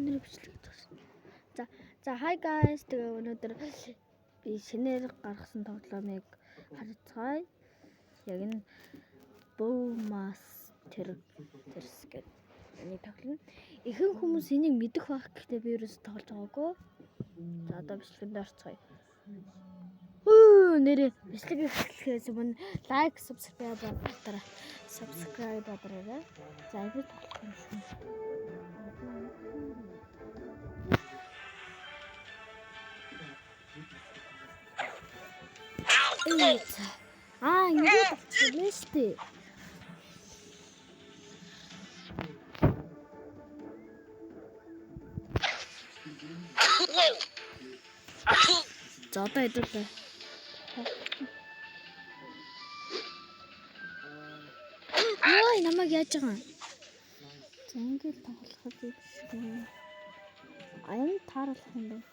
өнөр бичлэг төгсөн. За hi guys. Тэгээ өнөөдөр би шинээр гаргасан тоглоомыг харцгаая. Яг энэ Bowmasters гэдэг нэг тоглоом. Ихэнх хүмүүс энийг мэдэх байх гэхдээ би ерөөсөй тоглож байгаагүй. За одоо бичлэгэнд орцгоё. Нэрээ бичлэг эхлэхээс өмнө лайк, subscribe дараарай. За би тоглох юм шиг. Ингээд болчихлоо шүү дээ. За одоо идэвхтэй. Ой, намайг яаж байгаа юм? За ингээд тоглоход биш үү? Аян тааруулах юм байна.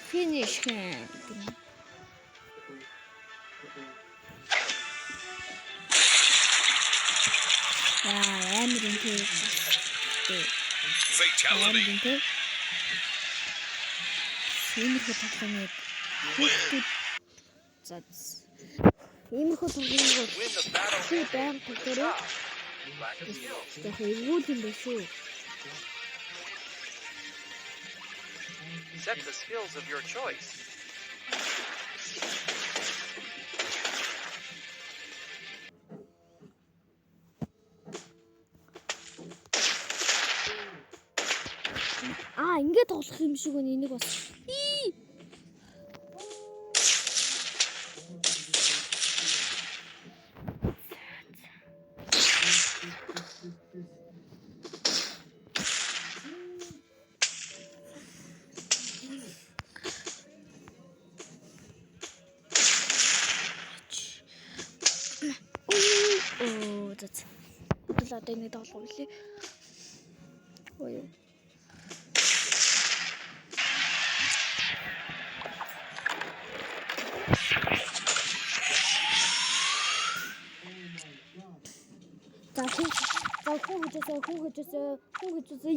Finish him. Fatality. Иймэрхүү тоглоомыг иймэрхүү тоглоомыг чи баян тоглоорой. Яг эвгүй юм биш үү? Set the skills of your choice. Ингээд тоглох юм шиг байна энийг бас. Одоо энэ тоглоом үлээ. Ой.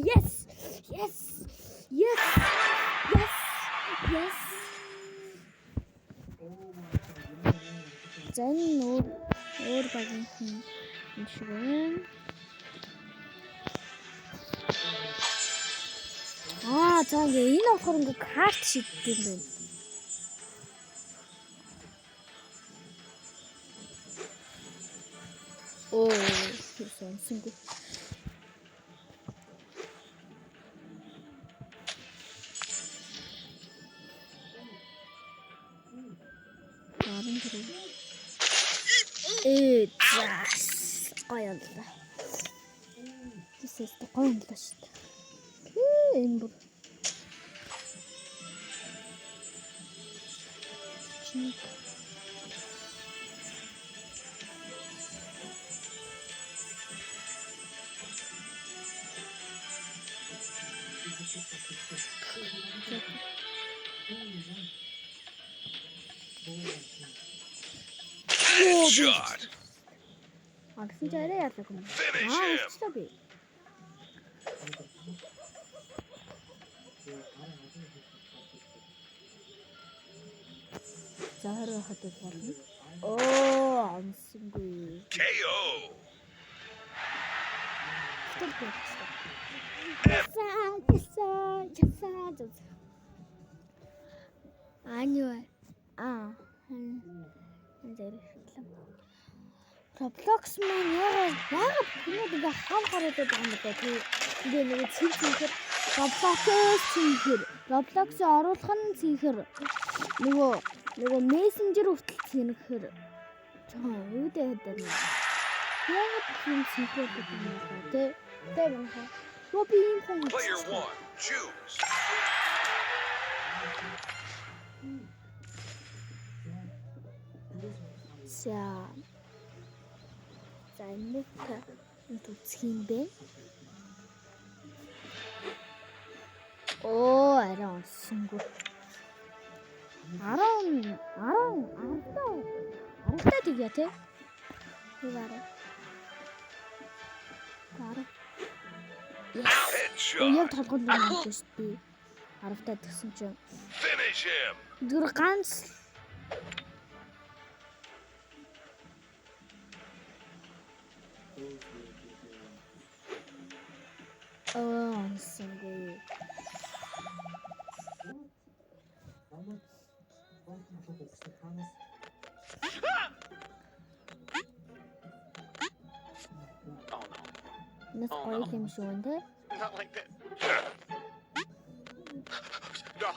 Yes. Зэн өөр багийн юм шиг байна. За энэ болохоор ингээ карт шийддэг юм байна. Сонсонгүй. Гоёлаа. Тэсээс гоёлаа шүү дээ. Энэ бүр чиг. Shot. Агсан чараа яадаг юм. Хэвчээ би. Заараа хатад болно. Амсангүй. KO. Roblox маань яагаад хүмүүс ингээ хав гараад байгаа юм бэ? Тэгээ нэг цэнхэр Roblox-ыг оруулах нь цэнхэр нөгөө Messenger хүртэл цэнхэр юу дээ хэдэн яагаад юм цэнхэр гэдэг юм бэ? Тэ байна. Би юм хон. Player 1, choose. За энэ үзэх юм бэ? Арай онсонгүй. 10 Яа тий? Яараа. Яараа. Headshot. Яг толгойд нь байна шүү дээ. 10 таа тэгсэн чинь Finish him. зүр ганц онсонгүй. Oh Нас гоё юм шүү нэ. no. Not like that. No.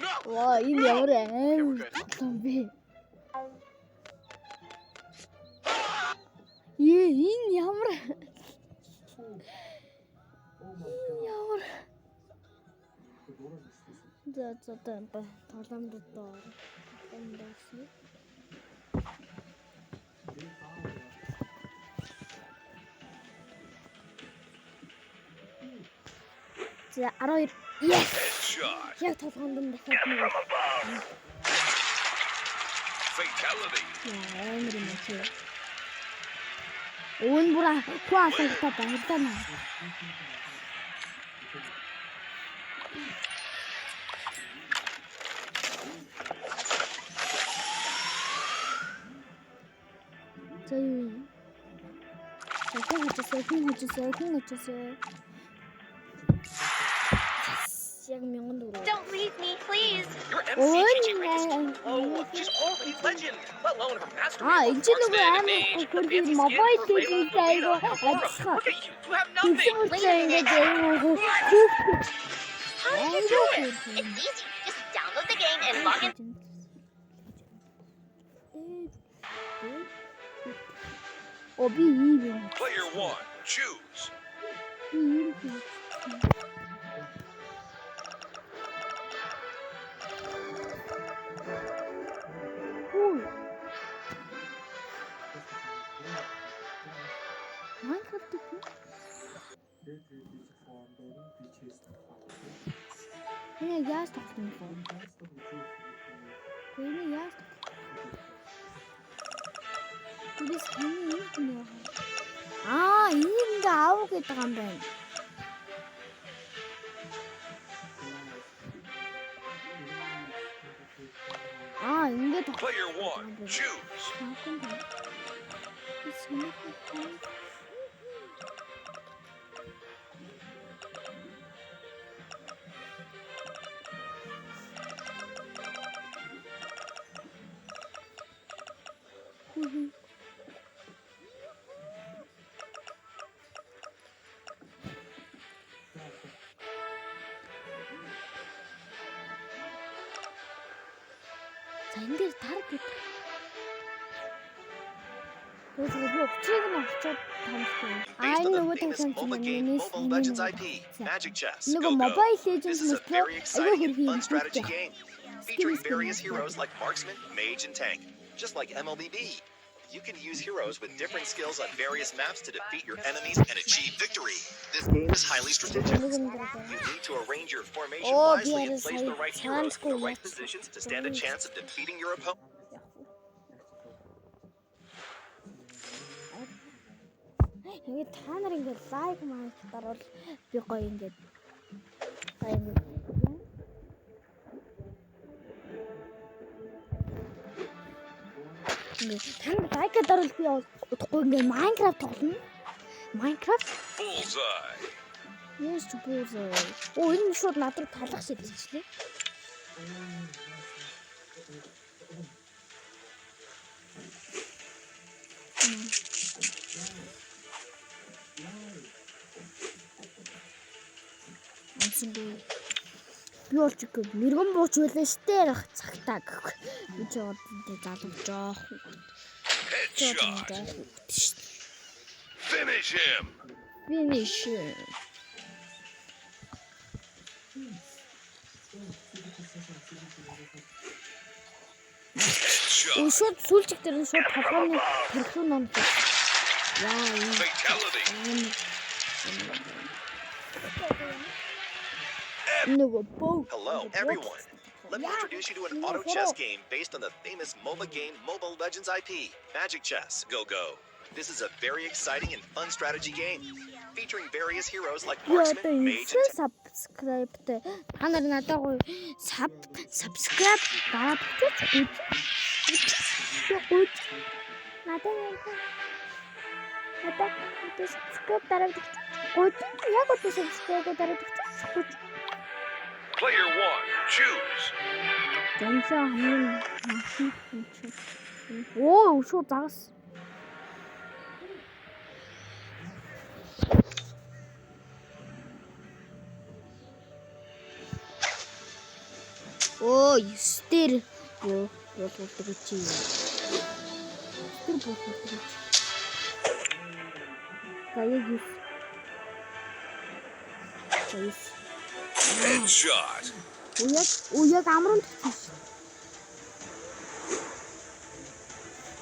No. Ваа, энэ ямар аим том бэ? Энэ ямар ямар за та толомд доо. Эндээс за 12. Yes. Headshot. Яг толгоонд нь дахиад нэг. Fatality. Амар юм чи. Өвн бүраа хуасагтаа баярлаа наа. Зөө. Хин хэвчээ. Яг 1400. Don't leave me, please. Your Oh, MC yeah. Oh, she's already legend. Let alone her master. Энэ ч нэг амар хөргөл мобайл геймтэй айгу адилхан. Look at you. You have Тэгсэн nothing. үедээ ингээд айгу How do you do it? It's easy. Just download the game and log in. Оби ийм. Player 1. Choose. Minecraft гэх юм. Энэ яаж тоглох юм бэ? Энэ яаж? Бис энэ юм. Энэ ингээ аав гэдэг юм байна. Ингээ тоглох. Player 1. Choose. За энэ дээр таргет. Өөсөө би өчиг нь олцоод томстой. Based on Нөгөө the famous тавьсан mobile game Mobile Legends IP, Magic Chess. Нөгөө Go, go. Mobile Legends This is a мөртлөө very айгүй exciting and хөрхий fun strategy юм. game featuring various heroes like Marksman, Mage, and Tank, just like MLBB. You can use heroes with different skills on various maps to defeat your enemies and achieve victory. This game is highly strategic. You need to arrange your formation Oh, wisely and dear, place the right heroes in the right yes. positions to stand a chance of defeating your opponent. Ингээ та нар ингээ лайк маань дарвал би гоё ингээ гоё ингээ та нар лайк дарвал би удахгүй ингээ Minecraft тоглоно. Minecraft Bullseye. Yes to bullseye. Энэ шууд надад талах шийдчихлээ. Би бол ч үгүй мэрэгэн бууч байлаа штэ цагтаа гэхгүй. Би ч одоо тэ залуу жоох. Headshot. Finish him. Finish. Headshot. Шууд сүүлчиг дээр нь шууд толгойн тэрхүү ном. Яа энэ. Fatality. Нөгөө боо. Hello, everyone. Let me introduce you to an auto chess game based on the famous MOBA game Mobile Legends IP, Magic Chess. Go. This is a very exciting and fun strategy game featuring various heroes like Би одоо Marksman, Mage, and subscribe-тэй та нар надад subscribe дараад өгч. Надад subscribe дараад өгч. Яг одоо subscribe дараад өгч. Player 1, choose. Дэнцээ хамгийн машин. Оо, шууд загас. Оо, стер. Юу болдог чи. Стер болдог. Гаяг. Headshot. Уяг амрын төсөн.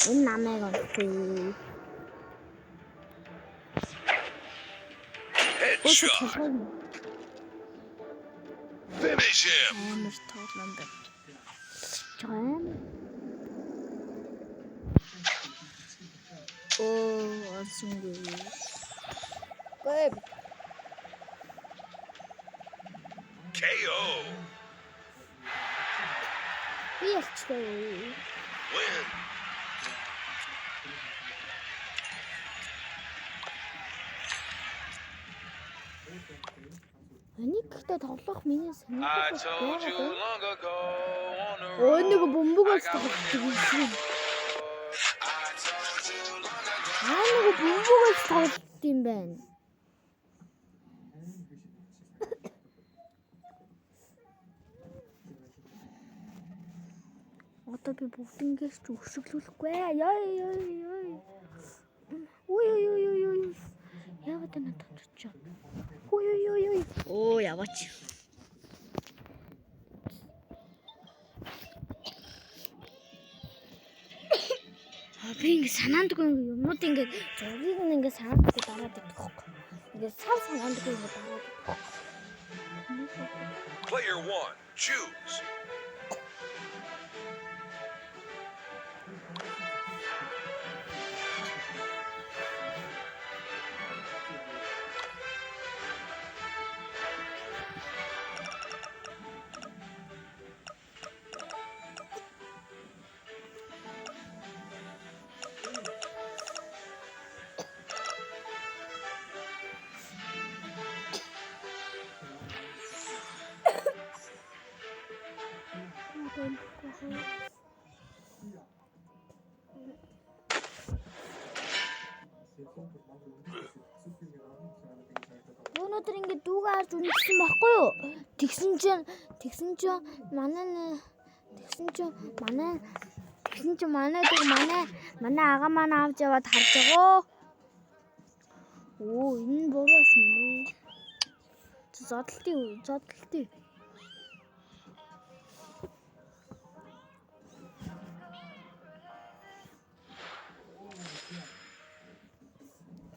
Энэ намайг онцгой. Headshot. Finish him. Амар тоглоом байна. Жаам. Оо, асуугүй. Бэб. KO. Би ялчтай. Win. Энийг гэхдээ тоглох миний I сонирхол told you байна. long ago on the Оо, road. нэг бөмбөгөөс I got тоглох юм. I told you long ago. Нэг бөмбөгөөс тоглох юм байна. Одоо би бүгднгээс ч өшөглүүлэхгүй. Яй. Ой. Яагаад энэ татчих. Ой. Оо, яваач. Би ингэ санаандгүй юмнууд ингэ зургийг ингэ санаандгүй дараад идэх. Ингэ санаандгүй ингэ дараад идэх. Player 1, choose. Өнөөдөр ингэ дүүгээ харж үнэлсэн байхгүй юу? Тэгсэн чинь манай ага маань авч яваад харж байгаа. Оо, энэ бураас мөн. Зодтолтой.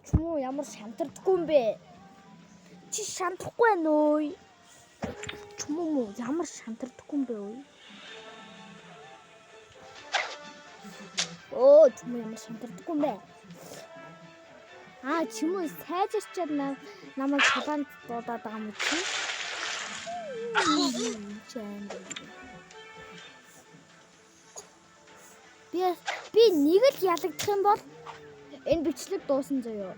Чүмүү ямар шантардаггүй юм бэ? Чи шантахгүй байна уу? Чүмүү ямар шантардаггүй юм бэ өө? Оо, чүмүү ямар шантардаггүй юм бэ? Чүмүү сайжирчаад намайг чулаанд дуудаад байгаа юм чи? Би нэг л ялагдах юм бол энэ бичлэг дуусан заяа.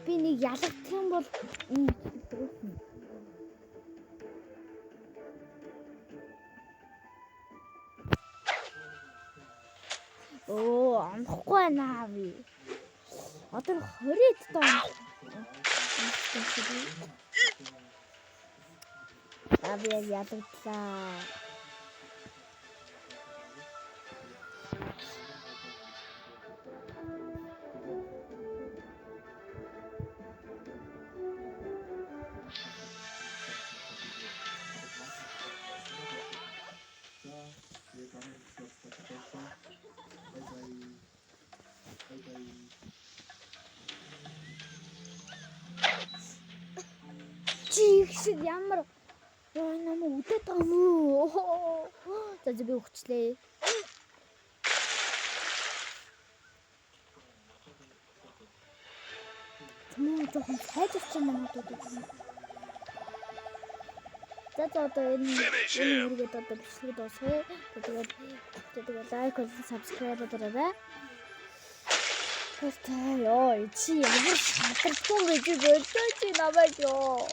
Би нэг ялагдах юм бол энэ дуусан. Оо, амхгүй байна би. Одоо 20 тоо. Би ядаглаа. Чих шиг ямар Яа намайг үдээд байгаа юм уу? За би өгчлээ. Мөн жоохон сайжирч намайг удаад. За одоо энэ үргээд одоо бичлэг дуусгая. Тэгээд лайк болон subscribe дараарай. Яа чи ямар шатарсан гэж бодож чи намайг ёо.